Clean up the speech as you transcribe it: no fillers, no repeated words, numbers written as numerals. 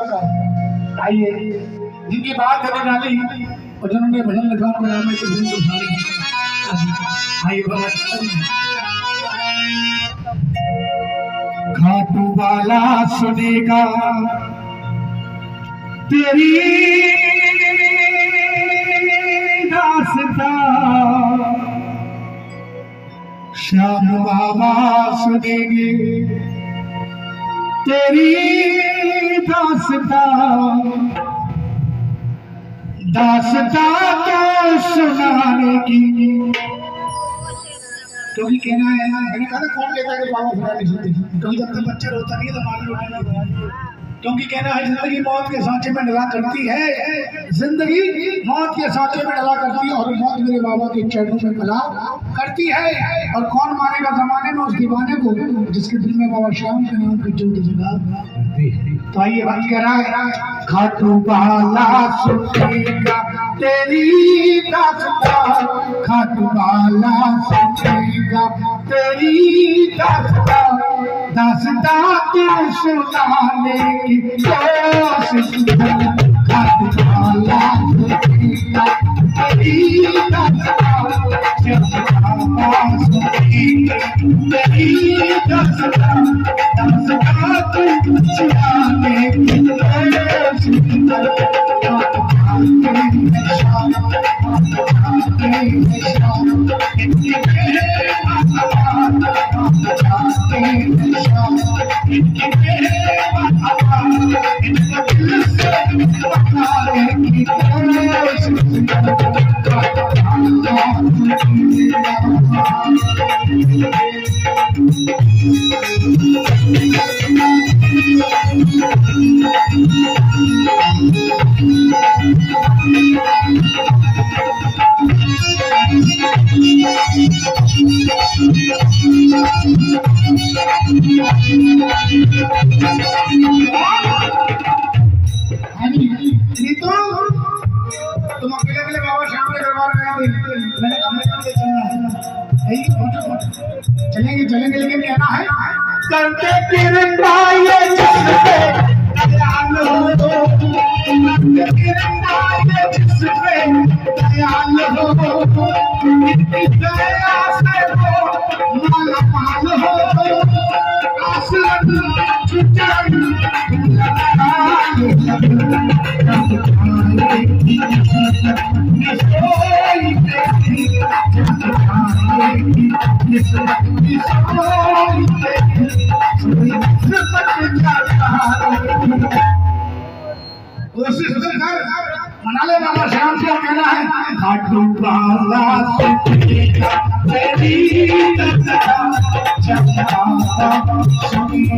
का आइए, जिनकी बात करने डाली और जिन्होंने भजन लिखा बनाया मैं तो भजन सारी आइए बात खाटू वाला सुनेगा तेरी दास्तां, श्याम बाबा सुनेंगे तेरी दास्तां, दास्तां तो सुनाने की। क्योंकि कहना है मैंने कहा था कौन कहता है कि बाबा सुना नहीं सकते, क्योंकि जब तक बच्चा रोता नहीं है तो मालूम नहीं। क्योंकि कहना है जिंदगी मौत के सांचे में डला करती है, जिंदगी मौत के सांचे में डला करती है और मौत मेरे बाबा के चरणों में भला करती है। और कौन मानेगा जमाने में उस दीवाने को जिसके दिल में बाबा श्याम के नाम की ज्योति जगा। तो आइए बात कह रहा है खाटू वाला सुनेगा तेरी दास्तां, खाटू वाला सुनेगा तेरी दास्तां, दास्तां तू सुनाने की कोशिश कर। खाटू वाला सुनेगा तेरी दास्तां, तेरी दास्तां, दास्तां तू सुनाने की कोशिश कर। तुम अकेले अकेले बाबा श्याम के दरबार में आए थे, मैंने कहा मैंने चलना है, चलेंगे चलेंगे, लेकिन कहना है करते कृपा ये जिसपे दयालु हो, करते कृपा ये जिसपे दयालु हो, इतनी दया से वो माला माल हो, आसरत छुटाई मना ले बाबा श्याम से कहना है खाटू वाला सुनेगा तेरी दास्तां, सुनेगा।